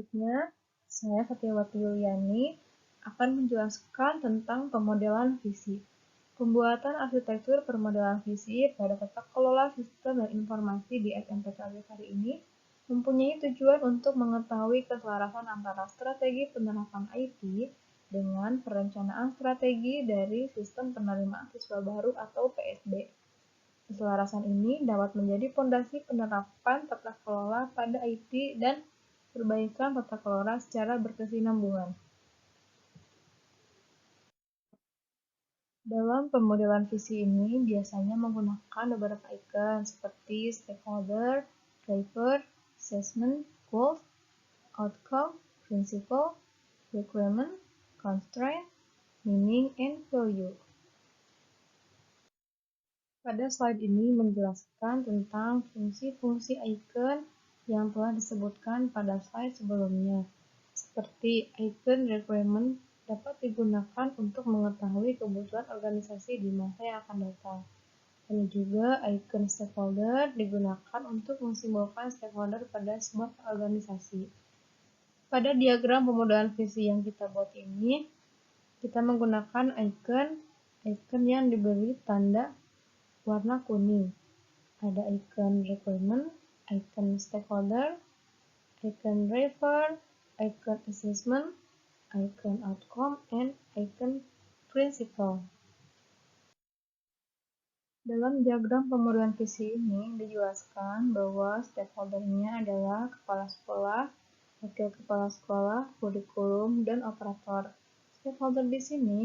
Selanjutnya, saya Setiawati Yuliani akan menjelaskan tentang pemodelan visi. Pembuatan arsitektur permodelan visi pada tata kelola sistem dan informasi di SMPT Al-Ghifari ini mempunyai tujuan untuk mengetahui keselarasan antara strategi penerapan IT dengan perencanaan strategi dari sistem penerimaan siswa baru atau PSB. Keselarasan ini dapat menjadi fondasi penerapan tata kelola pada IT dan perbaikan tata kelola secara berkesinambungan. Dalam pemodelan visi ini biasanya menggunakan beberapa icon seperti stakeholder, driver, assessment, goals, outcome, principle, requirement, constraint, meaning, and value. Pada slide ini menjelaskan tentang fungsi-fungsi icon yang telah disebutkan pada slide sebelumnya. Seperti icon requirement dapat digunakan untuk mengetahui kebutuhan organisasi di masa yang akan datang. Dan juga icon stakeholder digunakan untuk mensimbolkan stakeholder pada sebuah organisasi. Pada diagram pemodelan visi yang kita buat ini, kita menggunakan icon yang diberi tanda warna kuning. Ada icon requirement, icon stakeholder, icon driver, icon assessment, icon outcome, and icon principle. Dalam diagram pemodelan visi ini dijelaskan bahwa stakeholder-nya adalah kepala sekolah, wakil kepala sekolah, kurikulum, dan operator. Stakeholder di sini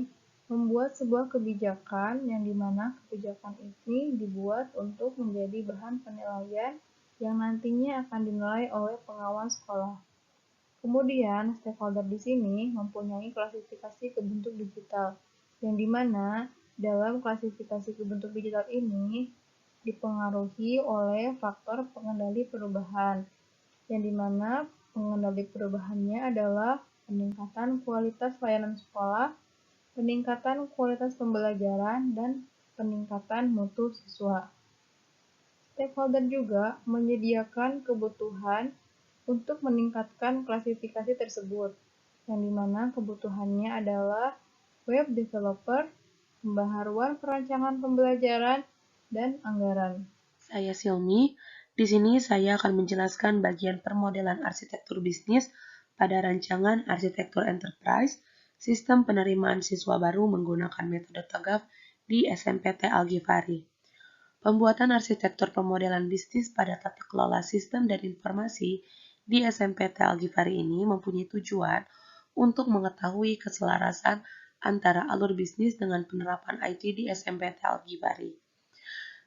membuat sebuah kebijakan yang dimana kebijakan ini dibuat untuk menjadi bahan penilaian yang nantinya akan dinilai oleh pengawas sekolah. Kemudian, stakeholder di sini mempunyai klasifikasi ke bentuk digital, yang dimana dalam klasifikasi ke bentuk digital ini dipengaruhi oleh faktor pengendali perubahan, yang dimana pengendali perubahannya adalah peningkatan kualitas layanan sekolah, peningkatan kualitas pembelajaran, dan peningkatan mutu siswa. Stakeholder juga menyediakan kebutuhan untuk meningkatkan klasifikasi tersebut, yang dimana kebutuhannya adalah web developer, pembaharuan perancangan pembelajaran, dan anggaran. Saya Silmi. Di sini saya akan menjelaskan bagian permodelan arsitektur bisnis pada rancangan arsitektur enterprise, sistem penerimaan siswa baru menggunakan metode TOGAF di SMPT Al-Ghifari. Pembuatan arsitektur pemodelan bisnis pada tata kelola sistem dan informasi di SMPT Al-Ghifari ini mempunyai tujuan untuk mengetahui keselarasan antara alur bisnis dengan penerapan IT di SMPT Al-Ghifari.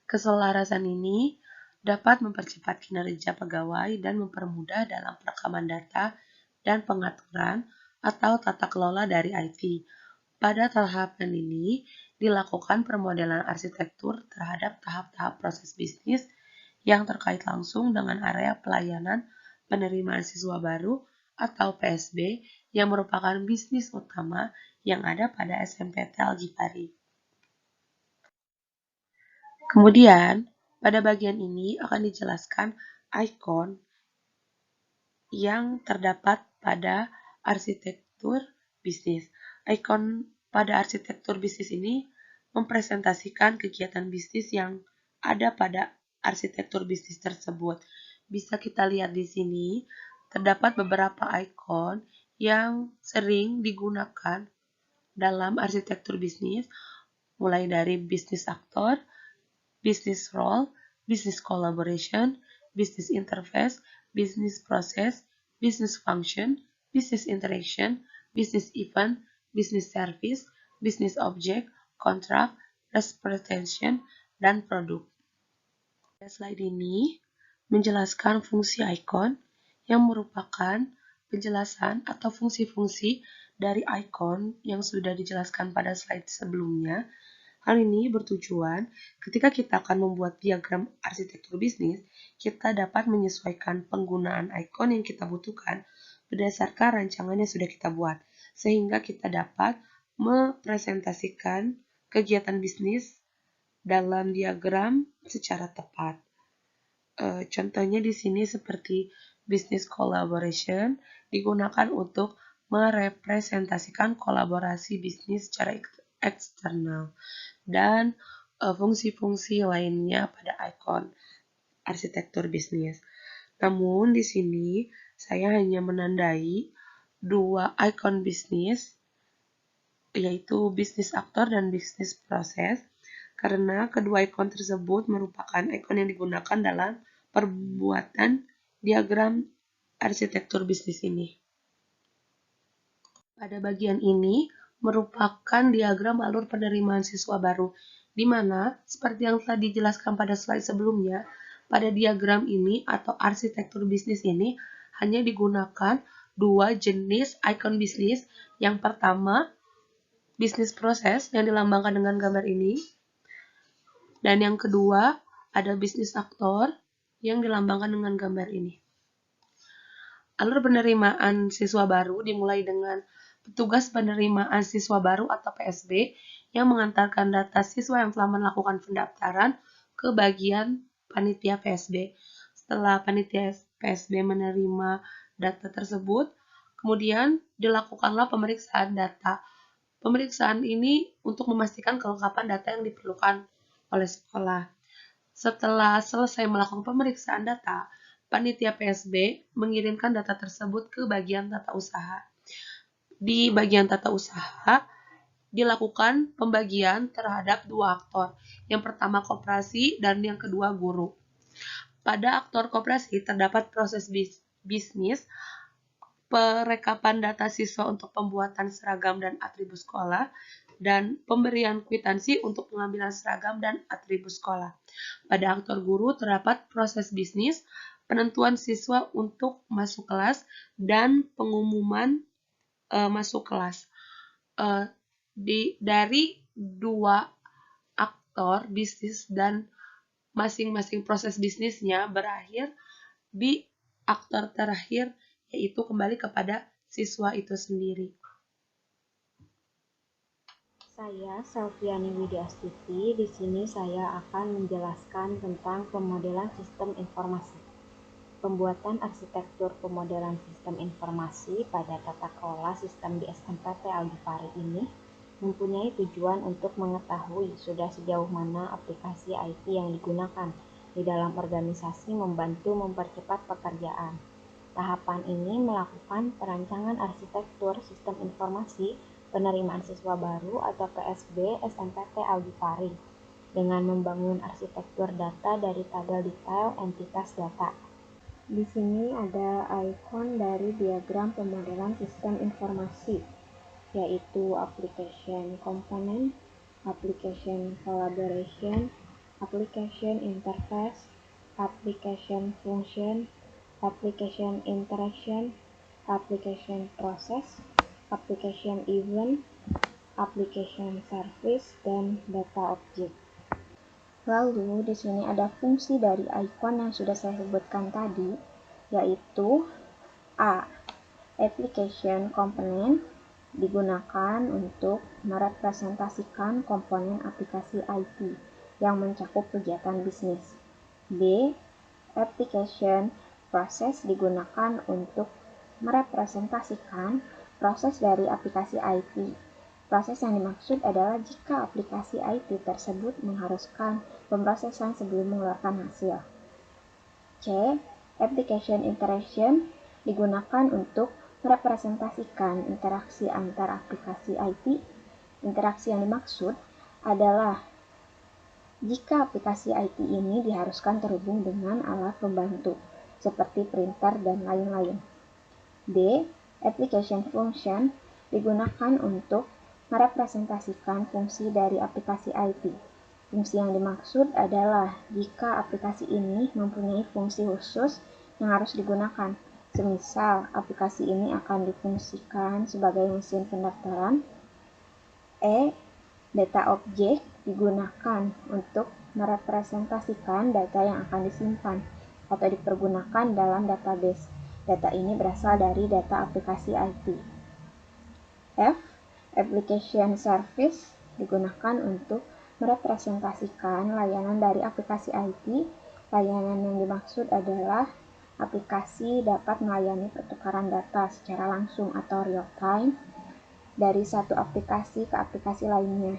Keselarasan ini dapat mempercepat kinerja pegawai dan mempermudah dalam perekaman data dan pengaturan atau tata kelola dari IT. Pada tahapan ini, dilakukan permodelan arsitektur terhadap tahap-tahap proses bisnis yang terkait langsung dengan area pelayanan penerimaan siswa baru atau PSB yang merupakan bisnis utama yang ada pada SMPT Al-Ghifari. Kemudian, pada bagian ini akan dijelaskan ikon yang terdapat pada arsitektur bisnis. Ikon pada arsitektur bisnis ini mempresentasikan kegiatan bisnis yang ada pada arsitektur bisnis tersebut. Bisa kita lihat di sini, terdapat beberapa ikon yang sering digunakan dalam arsitektur bisnis, mulai dari bisnis aktor, business role, business collaboration, business interface, business process, business function, business interaction, business event, business service, business object, contract, representation, dan produk. Slide ini menjelaskan fungsi ikon yang merupakan penjelasan atau fungsi-fungsi dari ikon yang sudah dijelaskan pada slide sebelumnya. Hal ini bertujuan ketika kita akan membuat diagram arsitektur bisnis, kita dapat menyesuaikan penggunaan ikon yang kita butuhkan berdasarkan rancangan yang sudah kita buat, sehingga kita dapat mempresentasikan kegiatan bisnis dalam diagram secara tepat. Contohnya di sini seperti business collaboration, digunakan untuk merepresentasikan kolaborasi bisnis secara eksternal dan fungsi-fungsi lainnya pada ikon arsitektur bisnis. Namun di sini saya hanya menandai dua ikon bisnis, yaitu bisnis aktor dan bisnis proses, karena kedua ikon tersebut merupakan ikon yang digunakan dalam perbuatan diagram arsitektur bisnis ini. Pada bagian ini merupakan diagram alur penerimaan siswa baru, di mana seperti yang telah dijelaskan pada slide sebelumnya, pada diagram ini atau arsitektur bisnis ini hanya digunakan dua jenis ikon bisnis. Yang pertama, bisnis proses yang dilambangkan dengan gambar ini, dan yang kedua ada bisnis aktor yang dilambangkan dengan gambar ini. Alur penerimaan siswa baru dimulai dengan petugas penerimaan siswa baru atau PSB yang mengantarkan data siswa yang telah melakukan pendaftaran ke bagian panitia PSB. Setelah panitia PSB menerima data tersebut, kemudian dilakukanlah pemeriksaan data. Pemeriksaan ini untuk memastikan kelengkapan data yang diperlukan oleh sekolah. Setelah selesai melakukan pemeriksaan data, panitia PSB mengirimkan data tersebut ke bagian tata usaha. Di bagian tata usaha dilakukan pembagian terhadap dua aktor. Yang pertama koperasi dan yang kedua guru. Pada aktor koperasi terdapat proses bisnis, perekapan data siswa untuk pembuatan seragam dan atribut sekolah, dan pemberian kwitansi untuk pengambilan seragam dan atribut sekolah. Pada aktor guru terdapat proses bisnis, penentuan siswa untuk masuk kelas, dan pengumuman masuk kelas. Dari dua aktor bisnis dan masing-masing proses bisnisnya berakhir di aktor terakhir, yaitu kembali kepada siswa itu sendiri. Saya Selviani Widiastuti. Di sini saya akan menjelaskan tentang pemodelan sistem informasi. Pembuatan arsitektur pemodelan sistem informasi pada tata kelola sistem di SMPT Al-Ghifari ini mempunyai tujuan untuk mengetahui sudah sejauh mana aplikasi IT yang digunakan di dalam organisasi membantu mempercepat pekerjaan. Tahapan ini melakukan perancangan arsitektur sistem informasi penerimaan siswa baru atau PSB SMPT Al-Ghifari dengan membangun arsitektur data dari tabel detail entitas data. Di sini ada ikon dari diagram pemodelan sistem informasi, yaitu application component, application collaboration, application interface, application function, application interaction, application process, application event, application service, dan data object. Lalu di sini ada fungsi dari ikon yang sudah saya sebutkan tadi, yaitu A. Application component digunakan untuk merepresentasikan komponen aplikasi IT yang mencakup kegiatan bisnis. B. Application process digunakan untuk merepresentasikan proses dari aplikasi IT. Proses yang dimaksud adalah jika aplikasi IT tersebut mengharuskan pemrosesan sebelum mengeluarkan hasil. C. Application interaction digunakan untuk merepresentasikan interaksi antar aplikasi IT. Interaksi yang dimaksud adalah jika aplikasi IT ini diharuskan terhubung dengan alat pembantu, seperti printer dan lain-lain. D. Application function digunakan untuk merepresentasikan fungsi dari aplikasi IT. Fungsi yang dimaksud adalah jika aplikasi ini mempunyai fungsi khusus yang harus digunakan. Semisal, aplikasi ini akan difungsikan sebagai mesin pendaftaran. E. Data object digunakan untuk merepresentasikan data yang akan disimpan atau dipergunakan dalam database. Data ini berasal dari data aplikasi IT. F. Application service digunakan untuk merepresentasikan layanan dari aplikasi IT. Layanan yang dimaksud adalah aplikasi dapat melayani pertukaran data secara langsung atau real time dari satu aplikasi ke aplikasi lainnya.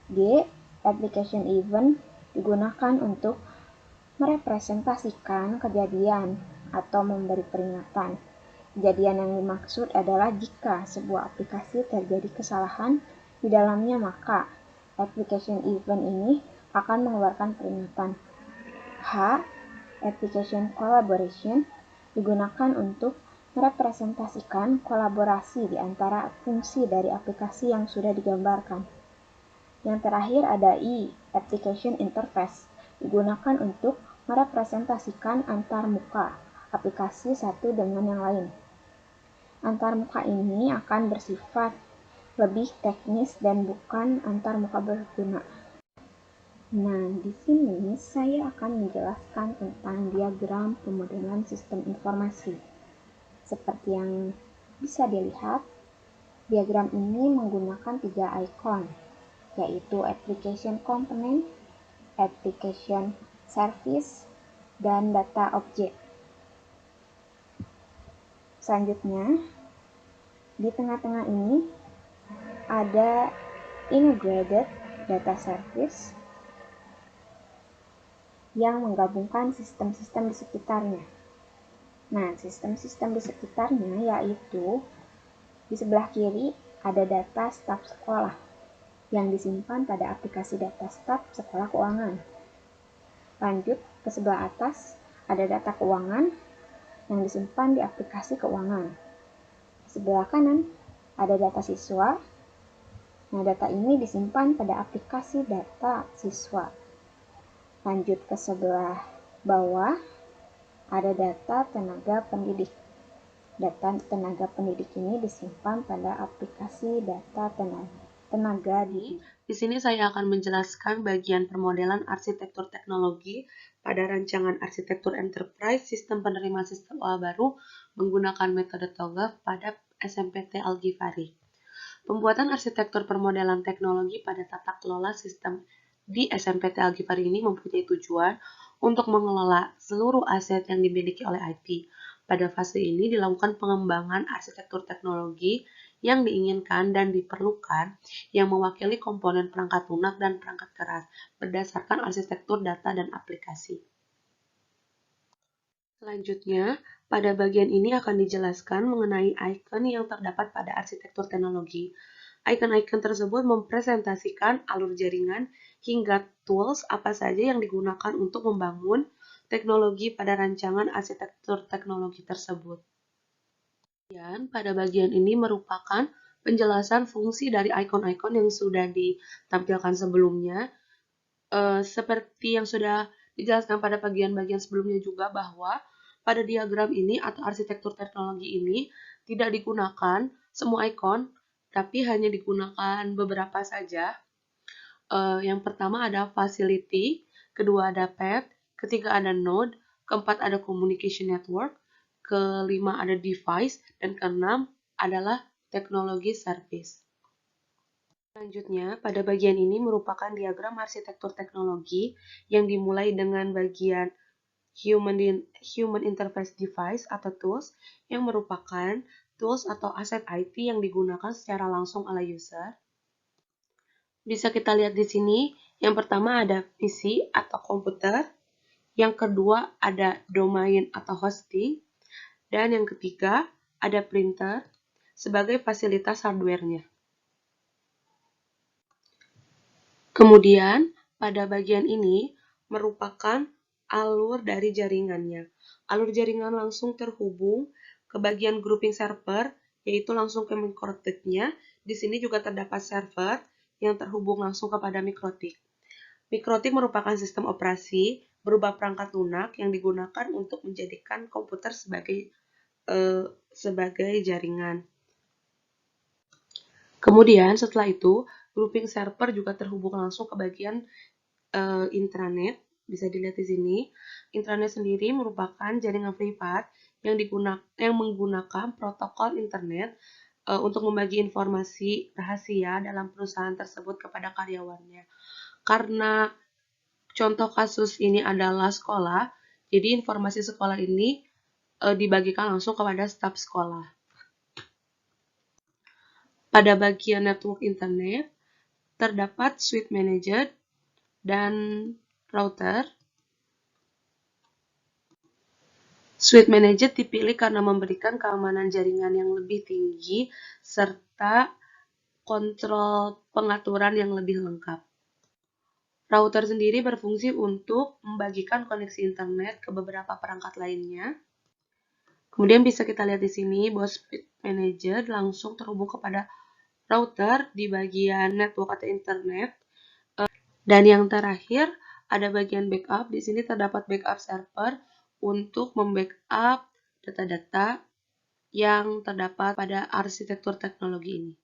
G. Application event digunakan untuk merepresentasikan kejadian atau memberi peringatan. Kejadian yang dimaksud adalah jika sebuah aplikasi terjadi kesalahan di dalamnya, maka application event ini akan mengeluarkan peringatan. H. Application collaboration digunakan untuk merepresentasikan kolaborasi di antara fungsi dari aplikasi yang sudah digambarkan. Yang terakhir ada I. Application interface digunakan untuk merepresentasikan antarmuka aplikasi satu dengan yang lain. Antarmuka ini akan bersifat lebih teknis dan bukan antarmuka berguna. Nah, di sini saya akan menjelaskan tentang diagram pemodelan sistem informasi. Seperti yang bisa dilihat, diagram ini menggunakan 3 icon, yaitu application component, application service, dan data object. Selanjutnya, di tengah-tengah ini ada integrated data service yang menggabungkan sistem-sistem di sekitarnya. Nah, sistem-sistem di sekitarnya yaitu di sebelah kiri ada data staf sekolah yang disimpan pada aplikasi data staf sekolah keuangan. Lanjut ke sebelah atas ada data keuangan yang disimpan di aplikasi keuangan. Di sebelah kanan ada data siswa. Nah, data ini disimpan pada aplikasi data siswa. Lanjut ke sebelah bawah, ada data tenaga pendidik. Data tenaga pendidik ini disimpan pada aplikasi data tenaga didik. Di sini saya akan menjelaskan bagian permodelan arsitektur teknologi pada rancangan arsitektur enterprise sistem penerima sistem OA baru menggunakan metode TOGAF pada SMPT Al-Ghifari. Pembuatan arsitektur permodelan teknologi pada tata kelola sistem di SMPT Al-Ghifari ini mempunyai tujuan untuk mengelola seluruh aset yang dimiliki oleh IT. Pada fase ini dilakukan pengembangan arsitektur teknologi yang diinginkan dan diperlukan yang mewakili komponen perangkat lunak dan perangkat keras berdasarkan arsitektur data dan aplikasi. Selanjutnya, pada bagian ini akan dijelaskan mengenai icon yang terdapat pada arsitektur teknologi. Icon-icon tersebut mempresentasikan alur jaringan hingga tools apa saja yang digunakan untuk membangun teknologi pada rancangan arsitektur teknologi tersebut. Kemudian, pada bagian ini merupakan penjelasan fungsi dari icon-icon yang sudah ditampilkan sebelumnya. Seperti yang sudah dijelaskan pada bagian-bagian sebelumnya juga bahwa pada diagram ini atau arsitektur teknologi ini tidak digunakan semua icon, tapi hanya digunakan beberapa saja. Yang pertama ada facility, kedua ada path, ketiga ada node, keempat ada communication network, kelima ada device, dan keenam adalah teknologi service. Selanjutnya, pada bagian ini merupakan diagram arsitektur teknologi yang dimulai dengan bagian Human Interface Device atau tools yang merupakan tools atau aset IT yang digunakan secara langsung oleh user. Bisa kita lihat di sini, yang pertama ada PC atau komputer, yang kedua ada domain atau hosting, dan yang ketiga ada printer sebagai fasilitas hardware-nya. Kemudian, pada bagian ini merupakan alur dari jaringannya. Alur jaringan langsung terhubung ke bagian grouping server, yaitu langsung ke mikrotik-nya. Di sini juga terdapat server yang terhubung langsung kepada mikrotik. Mikrotik merupakan sistem operasi berupa perangkat lunak yang digunakan untuk menjadikan komputer sebagai jaringan. Kemudian setelah itu, grouping server juga terhubung langsung ke bagian intranet. Bisa dilihat di sini. Intranet sendiri merupakan jaringan privat yang menggunakan protokol internet untuk membagi informasi rahasia dalam perusahaan tersebut kepada karyawannya. Karena contoh kasus ini adalah sekolah, jadi informasi sekolah ini dibagikan langsung kepada staf sekolah. Pada bagian network internet, terdapat switch manager dan router. Switch manager dipilih karena memberikan keamanan jaringan yang lebih tinggi serta kontrol pengaturan yang lebih lengkap. Router sendiri berfungsi untuk membagikan koneksi internet ke beberapa perangkat lainnya. Kemudian bisa kita lihat di sini bahwa switch manager langsung terhubung kepada router di bagian network atau internet. Dan yang terakhir ada bagian backup. Di sini terdapat backup server untuk membackup data-data yang terdapat pada arsitektur teknologi ini.